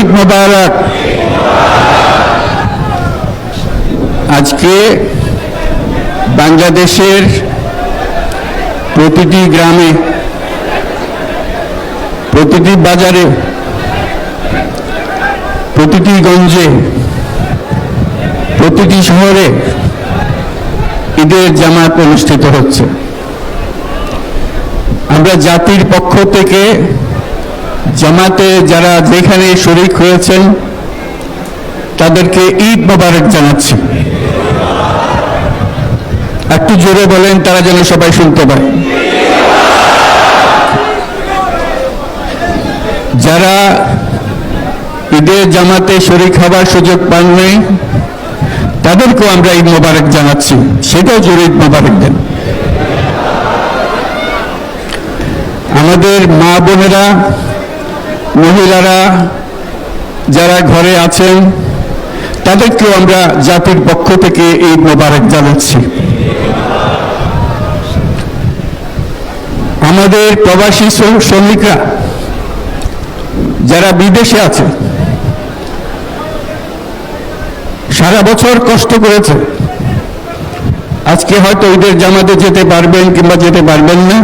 ঈদ মোবারক। আজকে বাংলাদেশের প্রতিটি গ্রামে, প্রতিটি বাজারে, প্রতিটি গঞ্জে, প্রতিটি শহরে ঈদের জামাত অনুষ্ঠিত হচ্ছে। আমরা জাতির পক্ষ থেকে জামাতে যারা যেখানে শরীক হয়েছেন তাদেরকে ঈদ মোবারক জানাচ্ছি। একটু জোরে বলেন, তারা যেন সবাই শুনতে পায়। যারা ঈদের জামাতে শরীক হবার সুযোগ পান নাই তাদেরকেও আমরা ঈদ মোবারক জানাচ্ছি, সেটাও জোরে ঈদ মোবারক দেন। আমাদের মা বোনেরা, মহিলারা যারা ঘরে আছেন তাদেরকেও আমরা জাতির পক্ষ থেকে ঈদ মোবারক জানাচ্ছি। আমাদের প্রবাসী শ্রমিকরা যারা বিদেশে আছে, সারা বছর কষ্ট করেছে, আজকে হয়তো ঈদের জামাতে যেতে পারবেন কিংবা যেতে পারবেন না,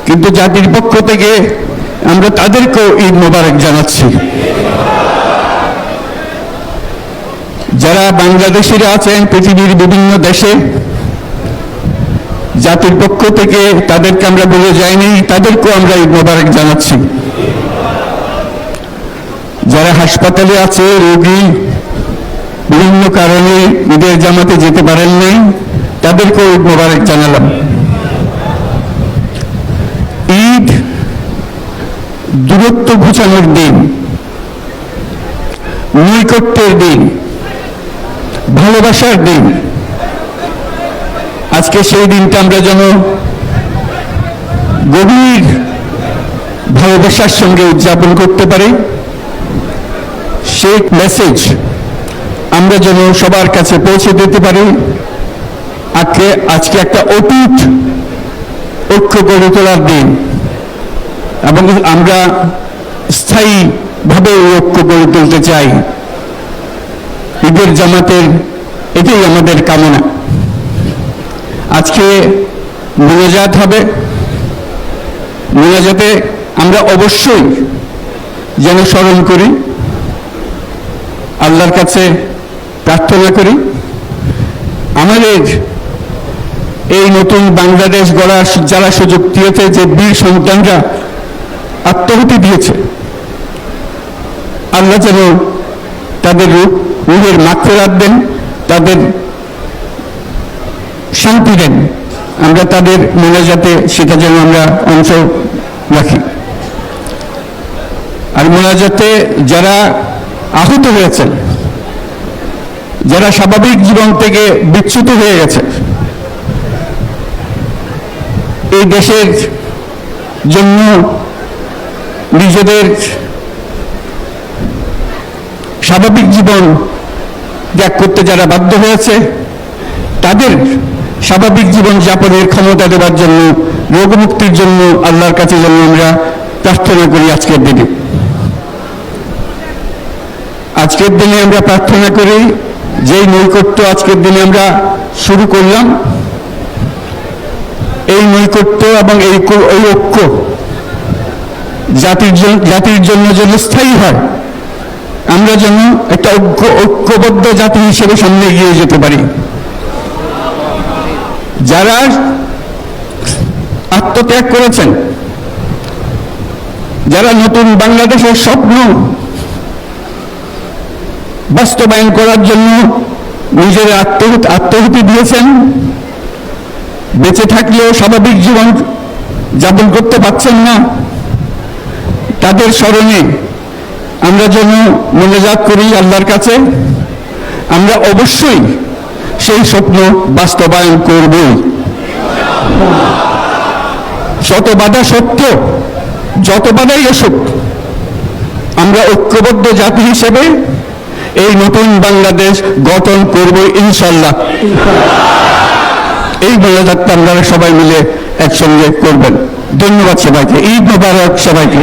কিন্তু জাতির পক্ষ থেকে আমরা তাদেরকেও ঈদ মোবারক জানাচ্ছি। যারা বাংলাদেশিরা আছেন পৃথিবীর বিভিন্ন দেশে, জাতির পক্ষ থেকে তাদেরকে আমরা বলে যাইনি, তাদেরকেও আমরা ঈদ মোবারক জানাচ্ছি। যারা হাসপাতালে আছে, রোগী, বিভিন্ন কারণে ঈদের জামাতে যেতে পারেন নাই, তাদেরকেও ঈদ মোবারক জানালাম। ঈদ দূরত্ব ঘুচানোর দিন, নৈকট্যের দিন, ভালোবাসার দিন। আজকে সেই দিনটা আমরা যেন গভীর ভালোবাসার সঙ্গে উদযাপন করতে পারি, সেই মেসেজ আমরা যেন সবার কাছে পৌঁছে দিতে পারি। আজকে একটা অটুট ঐক্য গড়ে তোলার দিন, এবং আমরা স্থায়ীভাবে ঐক্য গড়ে তুলতে চাই। ঈদের জামাতের এটাই আমাদের কামনা। আজকে মোনাজাত হবে, মোনাজাতে আমরা অবশ্যই যেন স্মরণ করি, আল্লাহর কাছে প্রার্থনা করি আমাদের এই নতুন বাংলাদেশ গড়ার যারা সুযোগ দিয়েছে, যে বীর সন্তানরা আত্মাহুতি দিয়েছে, আল্লাহ যেন তাদের রূহের মাগফিরাত দেন, তাদের শান্তি দেন। আমরা তাদের মোনাজাতে সেটা যেন আমরা অংশ রাখি। আর মোনাজাতে যারা আহত হয়েছেন, যারা স্বাভাবিক জীবন থেকে বিচ্যুত হয়ে গেছে, এই দেশের জন্য নিজেদের স্বাভাবিক জীবন ত্যাগ করতে যারা বাধ্য হয়েছে, তাদের স্বাভাবিক জীবন যাপনের ক্ষমতা দেওয়ার জন্য, রোগমুক্তির জন্য আল্লাহর কাছে যেন আমরা প্রার্থনা করি। আজকের দিনে আমরা প্রার্থনা করি, যেই নৈকট্য আজকের দিনে আমরা শুরু করলাম, এই নৈকট্য এবং এই ঐক্য জাতির জন্য যেন স্থায়ী হয়, আমরা যেন একটা ঐক্যবদ্ধ জাতি হিসেবে সামনে এগিয়ে যেতে পারি। যারা আত্মত্যাগ করেছেন, যারা নতুন বাংলাদেশের স্বপ্ন বাস্তবায়ন করার জন্য নিজের আত্মাহুতি দিয়েছেন, বেঁচে থাকলেও স্বাভাবিক জীবন যাপন করতে পারছেন না, তাদের স্মরণে আমরা যেন মোনাজাত করি আল্লাহর কাছে। আমরা অবশ্যই সেই স্বপ্ন বাস্তবায়ন করব। শত বাধা সত্ত্বেও, যত বাধাই আসুক, আমরা ঐক্যবদ্ধ জাতি হিসেবে এই নতুন বাংলাদেশ গঠন করব ইনশাআল্লাহ। এই মোনাজাতটা আপনারা সবাই মিলে একসঙ্গে করবেন। ধন্যবাদ সবাইকে। ঈদ মোবারক সবাইকে।